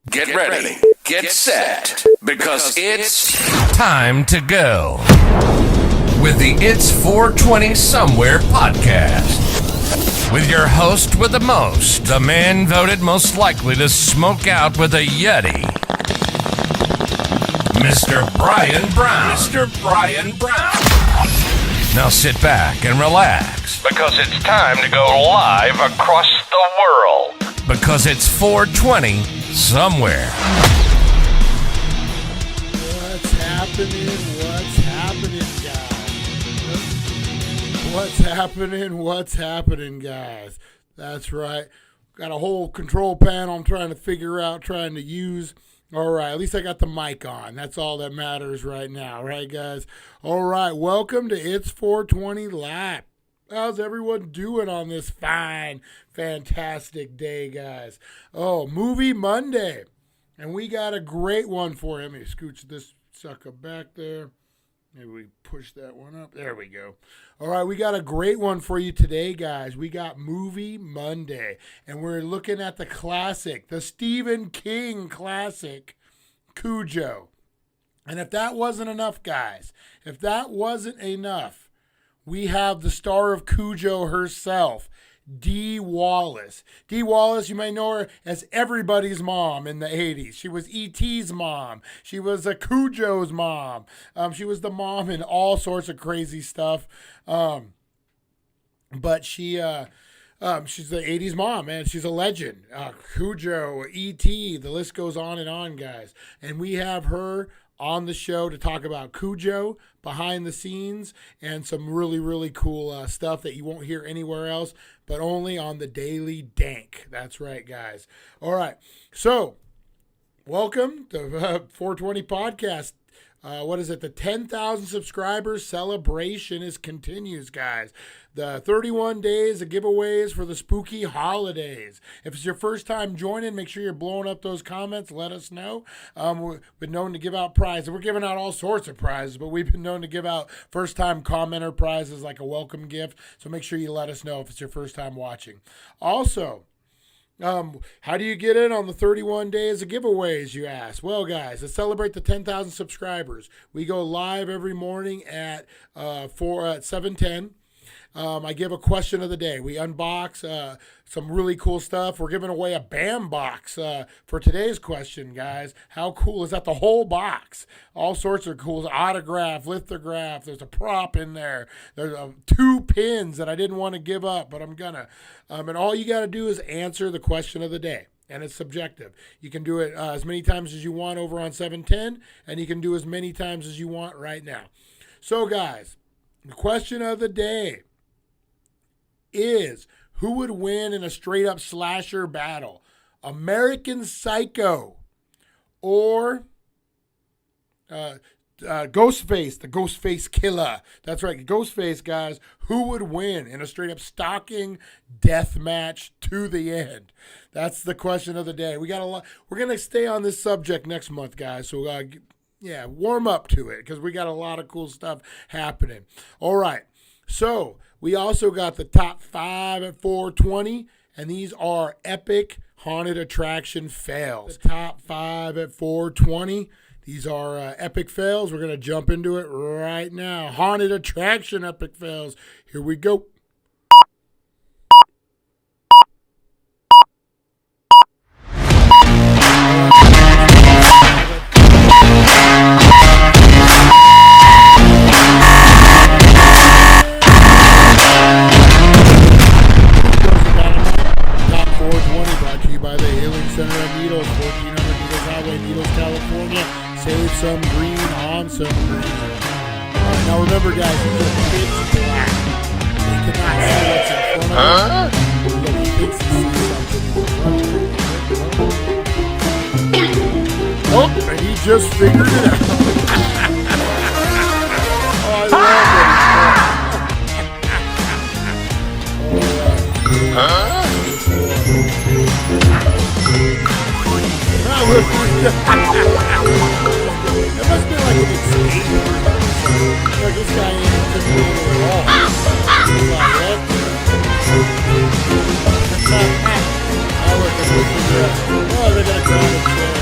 Get ready, get set, because it's time to go with the It's 420 Somewhere podcast. With your host with the most, the man voted most likely to smoke out with a Yeti, Mr. Brian Brown. Mr. Brian Brown. Now sit back and relax, because it's time to go live across the world. Because it's 420 Somewhere. What's happening? What's happening, guys? What's happening, guys? That's right. Got a whole control panel I'm trying to figure out, trying to use. All right, at least I got the mic on. That's all that matters right now, right, guys? All right, welcome to It's 420 Live. How's everyone doing on this fine, fantastic day, guys? Oh, Movie Monday. And we got a great one for you. Let me scooch this sucker back there. Maybe we push that one up. There we go. All right, we got a great one for you today, guys. We got Movie Monday. And we're looking at the classic, the Stephen King classic, CuJo. And if that wasn't enough, guys, we have the star of CuJo herself, Dee Wallace. Dee Wallace, you may know her as everybody's mom in the 80s. She was E.T.'s mom. She was a CuJo's mom. She was the mom in all sorts of crazy stuff. But she's the 80s mom, man. She's a legend. CuJo, E.T., the list goes on and on, guys. And we have her on the show to talk about CuJo, behind the scenes, and some really, really cool stuff that you won't hear anywhere else, but only on the Daily Dank. That's right, guys. All right. So, welcome to 420 Podcast. What is it? The 10,000 subscribers celebration continues, guys. The 31 days of giveaways for the spooky holidays. If it's your first time joining, make sure you're blowing up those comments. Let us know. We've been known to give out prizes. We're giving out all sorts of prizes, but we've been known to give out first-time commenter prizes like a welcome gift. So make sure you let us know if it's your first time watching. Also, how do you get in on the 31 days of giveaways, you ask? Well, guys, to celebrate the 10,000 subscribers, we go live every morning at 7:10. I give a question of the day. We unbox some really cool stuff. We're giving away a BAM box for today's question, guys. How cool is that? The whole box. All sorts of cool. Autograph, lithograph. There's a prop in there. There's 2 pins that I didn't want to give up, but I'm going to. And all you got to do is answer the question of the day. and it's subjective. You can do it as many times as you want over on 710, and you can do as many times as you want right now. So, guys, the question of the day is, who would win in a straight-up slasher battle? American Psycho or Ghostface, the Ghostface Killer. That's right, Ghostface, guys. Who would win in a straight-up stalking death match to the end? That's the question of the day. We got a lot. We're gonna stay on this subject next month, guys. So warm up to it because we got a lot of cool stuff happening. All right. So we also got the top 5 at 420, and these are epic haunted attraction fails. The top 5 at 420. These are epic fails. We're going to jump into it right now. Haunted attraction epic fails. Here we go. Top 420 brought to you by the Healing Center of Needles, 1400 Needles Highway, Needles, California. Save some green on some green. All right, now remember, guys, these are pitch black. They cannot see what's in front of them. Look, he thinks he sees something. Oh, and he just figured it out. Oh, I love That must be like an escape. Like this guy ain't intimidated at all. He's like, what? Oh, look, they're looking good. Oh, they're going to climb the chair.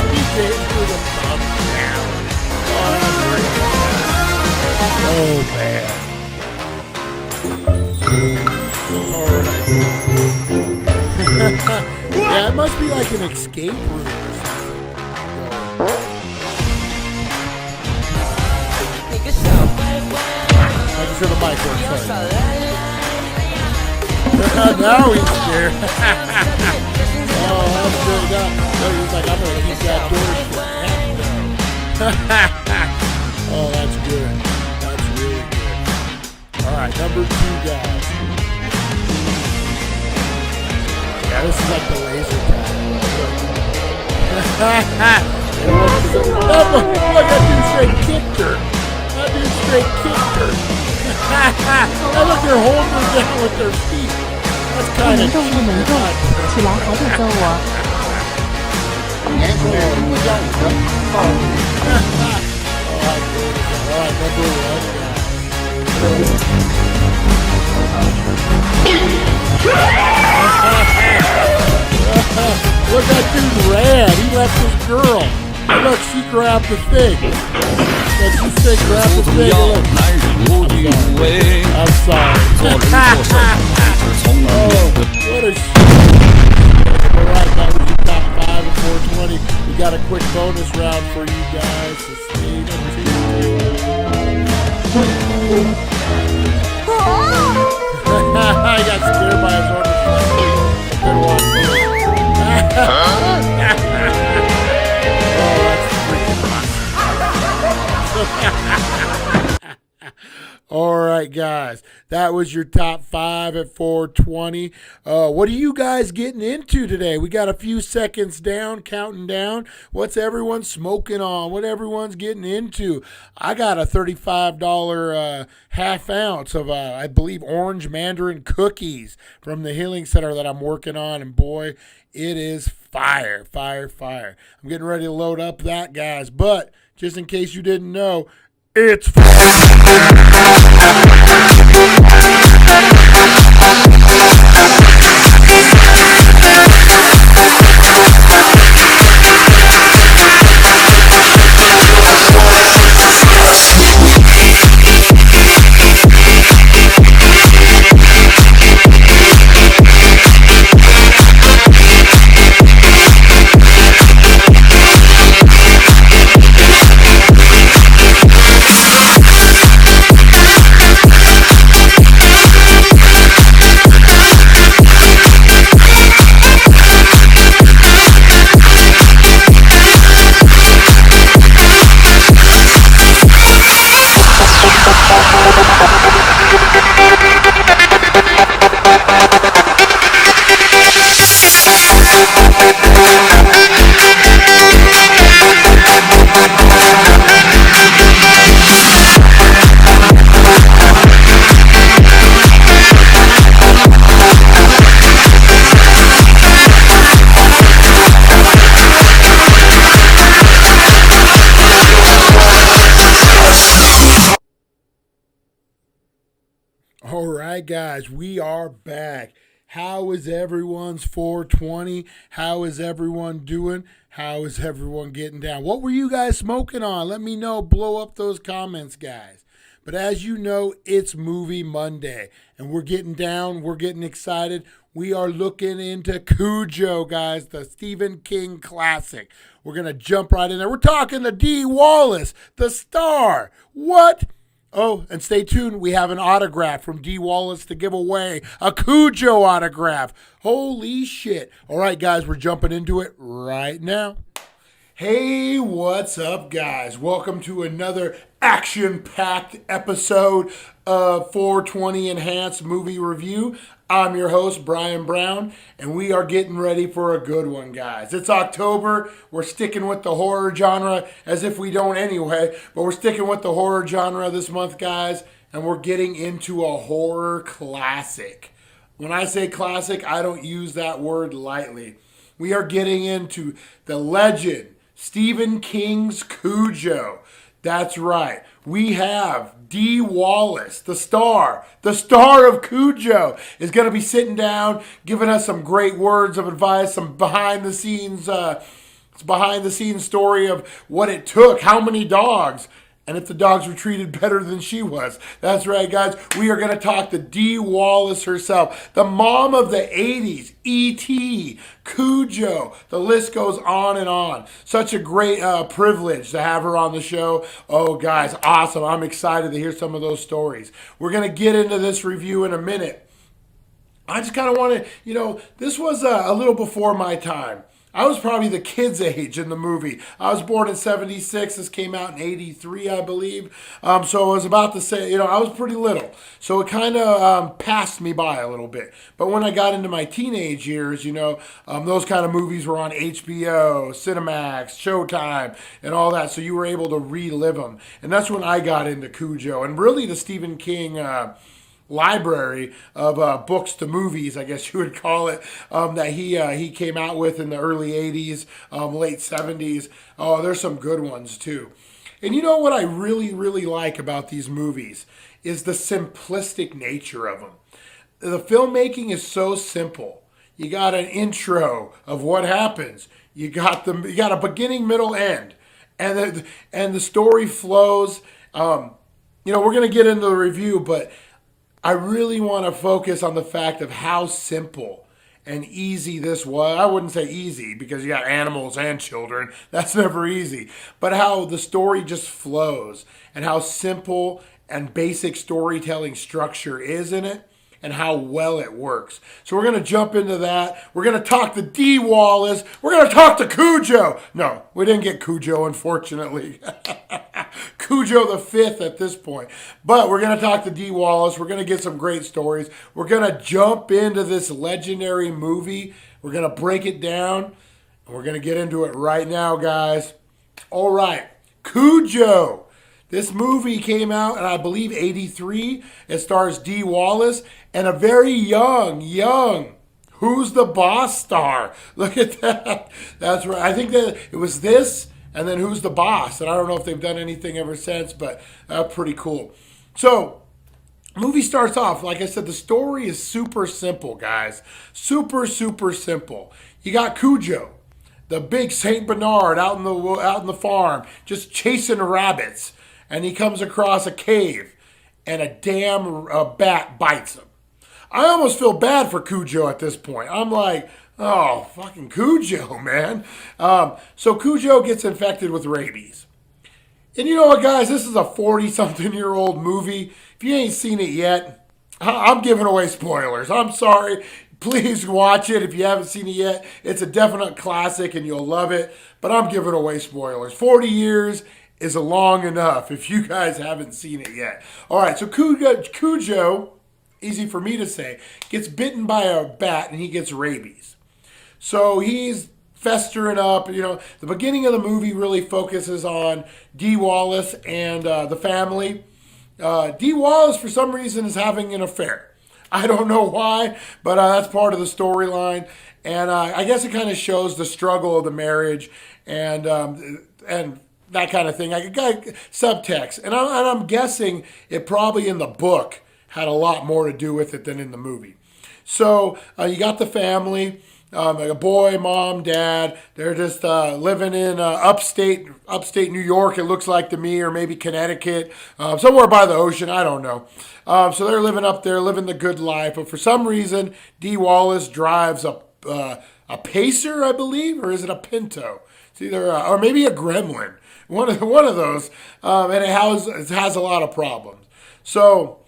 He gave me the thumbs down. Oh, that's great. Oh, man. All right. Yeah, it must be like an escape room or something. I just heard the mic work. Now he's scared. Oh, that's good. No, he's like, I'm going to keep that door shut. Oh, that's good. That's really good. All right, number 2, guys. Yeah, this is like the laser tag. Look, that dude straight kicked her. That dude straight kicked her. Oh, look, they're holding her down with their feet. That's kind of cheap. All right, number 1, guys. Look, that dude ran. He left his girl. And look, she grabbed the thing. Look, she said grab the thing. I'm sorry. Oh, what a shit. Alright, that was your top 5 at 420. We got a quick bonus round for you guys. So stay tuned. I got scared by his own reflection. I couldn't watch this. Oh, that's freaking awesome. All right, guys. That was your top 5 at 420. What are you guys getting into today? We got a few seconds down, counting down. What's everyone smoking on? What everyone's getting into? I got a $35 half ounce of, I believe, orange mandarin cookies from the Healing Center that I'm working on. And boy, it is fire, fire, fire. I'm getting ready to load up that, guys. But just in case you didn't know, it's right, guys, we are back. How is everyone's 420? How is everyone doing? How is everyone getting down? What were you guys smoking on? Let me know. Blow up those comments, guys. But as you know, it's Movie Monday, and we're getting down. We're getting excited. We are looking into CuJo, guys, the Stephen King classic. We're going to jump right in there. We're talking to Dee Wallace, the star. What? Oh, and stay tuned. We have an autograph from Dee Wallace to give away, a CuJo autograph. Holy shit. All right, guys, we're jumping into it right now. Hey, what's up, guys? Welcome to another action-packed episode of 420 Enhanced Movie Review. I'm your host, Brian Brown, and we are getting ready for a good one, guys. It's October. We're sticking with the horror genre, as if we don't anyway, but we're sticking with the horror genre this month, guys, and we're getting into a horror classic. When I say classic, I don't use that word lightly. We are getting into the legend, Stephen King's CuJo. That's right. We have Dee Wallace, the star of CuJo, is going to be sitting down, giving us some great words of advice, some behind the scenes story of what it took, how many dogs, and if the dogs were treated better than she was. That's right, guys. We are going to talk to Dee Wallace herself, the mom of the 80s, E.T., CuJo. The list goes on and on. Such a great privilege to have her on the show. Oh, guys, awesome. I'm excited to hear some of those stories. We're going to get into this review in a minute. I just kind of want to, this was a little before my time. I was probably the kid's age in the movie. I was born in 76. This came out in 83, I believe. So I was about to say, I was pretty little. So it kind of passed me by a little bit. But when I got into my teenage years, those kind of movies were on HBO, Cinemax, Showtime, and all that. So you were able to relive them. And that's when I got into CuJo. And really the Stephen King library of books to movies, I guess you would call it, that he came out with in the early 80s, late 70s. Oh, there's some good ones too. And you know what I really, really like about these movies is the simplistic nature of them. The filmmaking is so simple. You got an intro of what happens. You got a beginning, middle, end, and the story flows. We're going to get into the review, but I really want to focus on the fact of how simple and easy this was. I wouldn't say easy because you got animals and children. That's never easy. But how the story just flows and how simple and basic storytelling structure is in it and how well it works. So we're going to jump into that. We're going to talk to Dee Wallace. We're going to talk to CuJo. No, we didn't get CuJo, unfortunately. CuJo the fifth at this point. But we're going to talk to Dee Wallace. We're going to get some great stories. We're going to jump into this legendary movie. We're going to break it down. And we're going to get into it right now, guys. All right. CuJo. This movie came out in, I believe, 83. It stars Dee Wallace and a very young Who's the Boss star. Look at that. That's right. I think that it was this and then Who's the Boss. And I don't know if they've done anything ever since, but pretty cool. So, movie starts off, like I said, the story is super simple, guys. Super, super simple. You got CuJo, the big Saint Bernard out in the farm, just chasing rabbits. And he comes across a cave, and a damn bat bites him. I almost feel bad for CuJo at this point. I'm like, oh, fucking CuJo, man. So CuJo gets infected with rabies. And you know what, guys? This is a 40-something-year-old movie. If you ain't seen it yet, I'm giving away spoilers. I'm sorry. Please watch it if you haven't seen it yet. It's a definite classic, and you'll love it. But I'm giving away spoilers. 40 years is long enough if you guys haven't seen it yet. All right, so CuJo, easy for me to say, gets bitten by a bat and he gets rabies. So he's festering up. The beginning of the movie really focuses on Dee Wallace and the family. Dee Wallace, for some reason, is having an affair. I don't know why, but that's part of the storyline. And I guess it kind of shows the struggle of the marriage and that kind of thing. I got subtext, and I'm guessing it probably in the book had a lot more to do with it than in the movie. So you got the family, like a boy, mom, dad. They're just living in upstate New York. It looks like to me, or maybe Connecticut, somewhere by the ocean. I don't know. So they're living up there, living the good life. But for some reason, Dee Wallace drives a Pacer, I believe, or is it a Pinto? It's either or maybe a Gremlin. One of those, and it has a lot of problems. So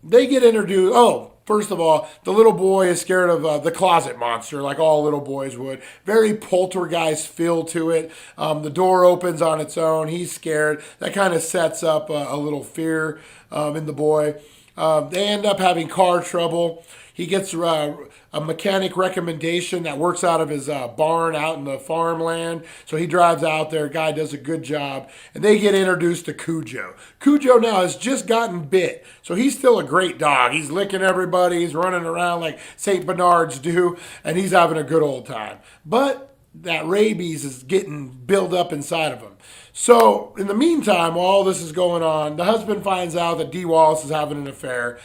they get introduced. Oh, first of all, the little boy is scared of the closet monster, like all little boys would. Very poltergeist feel to it. The door opens on its own. He's scared. That kind of sets up a little fear in the boy. They end up having car trouble. He gets a mechanic recommendation that works out of his barn out in the farmland. So he drives out there. Guy does a good job. And they get introduced to CuJo. CuJo now has just gotten bit. So he's still a great dog. He's licking everybody. He's running around like St. Bernards do. And he's having a good old time. But that rabies is getting built up inside of him. So in the meantime, while all this is going on, the husband finds out that Dee Wallace is having an affair.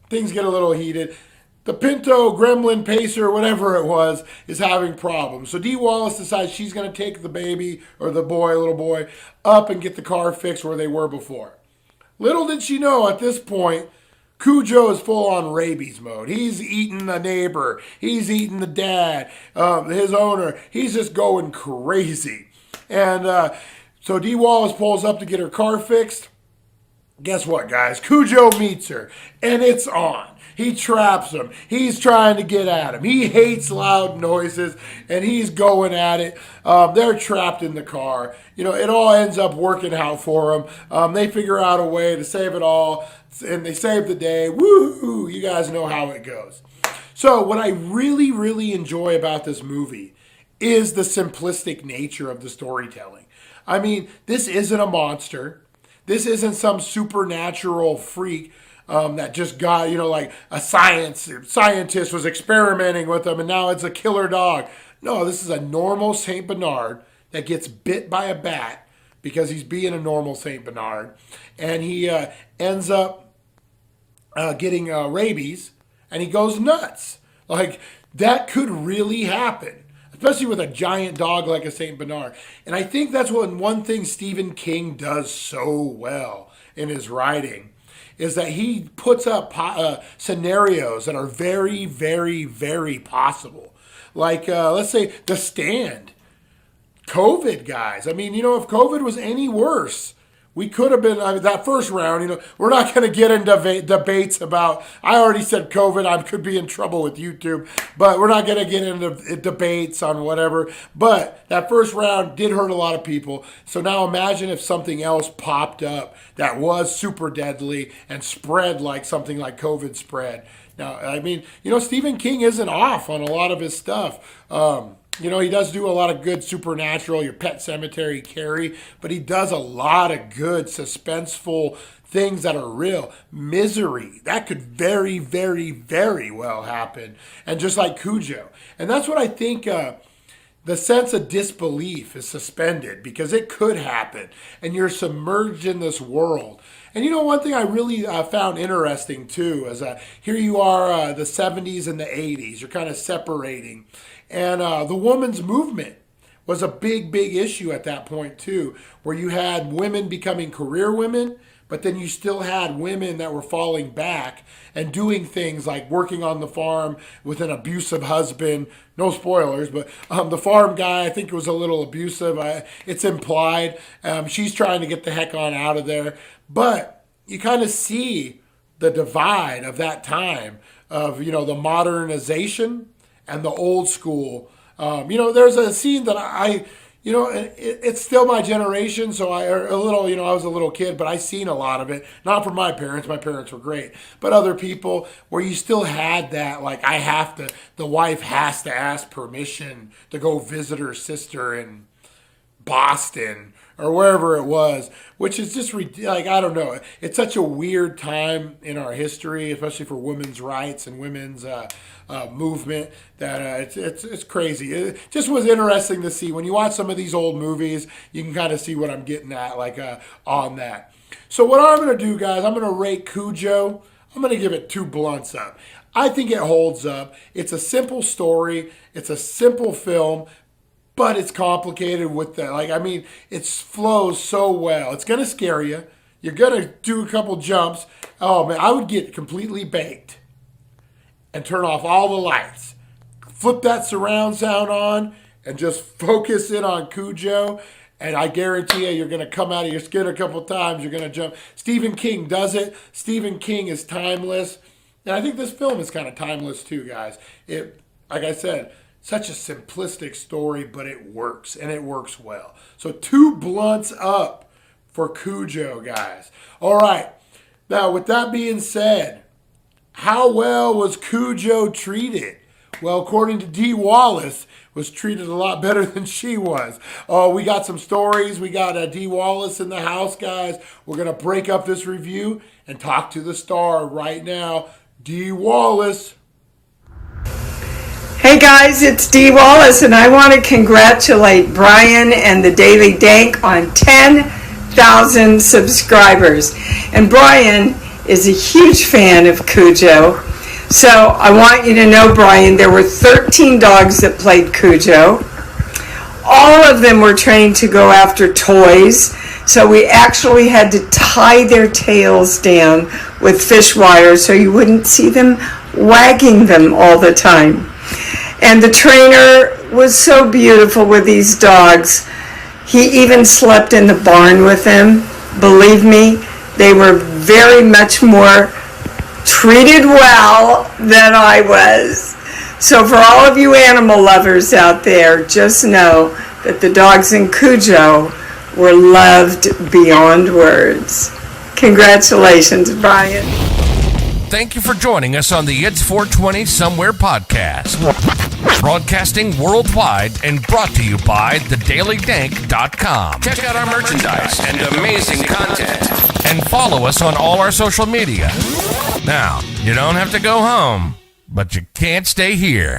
Things get a little heated. The Pinto, Gremlin, Pacer, whatever it was, is having problems. So Dee Wallace decides she's going to take the baby, or the boy, little boy, up and get the car fixed where they were before. Little did she know at this point, CuJo is full on rabies mode. He's eating the neighbor. He's eating the dad, his owner. He's just going crazy. And so Dee Wallace pulls up to get her car fixed. Guess what, guys? CuJo meets her, and it's on. He traps him. He's trying to get at him. He hates loud noises, and he's going at it. They're trapped in the car. You know, it all ends up working out for them. They figure out a way to save it all, and they save the day. Woo-hoo! You guys know how it goes. So what I really, really enjoy about this movie is the simplistic nature of the storytelling. I mean, this isn't a monster. This isn't some supernatural freak that just got, like a scientist was experimenting with them and now it's a killer dog. No, this is a normal St. Bernard that gets bit by a bat because he's being a normal St. Bernard. And he ends up getting rabies and he goes nuts. Like, that could really happen, especially with a giant dog like a St. Bernard. And I think that's one thing Stephen King does so well in his writing, is that he puts up scenarios that are very, very, very possible. Like, let's say, The Stand. COVID, guys. I mean, if COVID was any worse, we could have been, that first round, we're not going to get into debates about, I already said COVID, I could be in trouble with YouTube, but we're not going to get into debates on whatever. But that first round did hurt a lot of people. So now imagine if something else popped up that was super deadly and spread like something like COVID spread. Now, I mean, Stephen King isn't off on a lot of his stuff. He does do a lot of good supernatural, your Pet Cemetery, Carrie, but he does a lot of good suspenseful things that are real. Misery, that could very, very, very well happen. And just like CuJo. And that's what I think the sense of disbelief is suspended because it could happen. And you're submerged in this world. And one thing I really found interesting too is here you are, the 70s and the 80s. You're kind of separating. And the women's movement was a big, big issue at that point too, where you had women becoming career women, but then you still had women that were falling back and doing things like working on the farm with an abusive husband. No spoilers, but the farm guy, I think, was a little abusive. It's implied. She's trying to get the heck on out of there. But you kind of see the divide of that time of, the modernization and the old school. There's a scene that it's still my generation, so I was a little kid, but I seen a lot of it. Not from my parents were great, but other people where you still had that, like, the wife has to ask permission to go visit her sister in Boston or wherever it was, which is just like, I don't know. It's such a weird time in our history, especially for women's rights and women's movement, that it's crazy. It just was interesting to see. When you watch some of these old movies, you can kind of see what I'm getting at, like on that. So what I'm going to do, guys, I'm going to rate CuJo. I'm I'm going to give it 2 blunts up. I think it holds up. It's a simple story. It's a simple film, but it's complicated with the, it flows so well. It's going to scare you. You're going to do a couple jumps. Oh, man, I would get completely baked and turn off all the lights. Flip that surround sound on and just focus in on CuJo. And I guarantee you, you're going to come out of your skin a couple times. You're going to jump. Stephen King does it. Stephen King is timeless. And I think this film is kind of timeless too, guys. It, like I said, such a simplistic story, but it works, and it works well. So 2 blunts up for CuJo, guys. All right. Now, with that being said, how well was CuJo treated? Well, according to Dee Wallace, was treated a lot better than she was. Oh, we got some stories. We got Dee Wallace in the house, guys. We're going to break up this review and talk to the star right now. Dee Wallace. Hey guys, it's Dee Wallace, and I want to congratulate Brian and the Daily Dank on 10,000 subscribers. And Brian is a huge fan of CuJo. So I want you to know, Brian, there were 13 dogs that played CuJo. All of them were trained to go after toys. So we actually had to tie their tails down with fish wire so you wouldn't see them wagging them all the time. And the trainer was so beautiful with these dogs. He even slept in the barn with them. Believe me, they were very much more treated well than I was. So for all of you animal lovers out there, just know that the dogs in CuJo were loved beyond words. Congratulations, Brian. Thank you for joining us on the It's 420 Somewhere podcast. Broadcasting worldwide and brought to you by thedailydank.com. Check out our merchandise and amazing content. And follow us on all our social media. Now, you don't have to go home, but you can't stay here.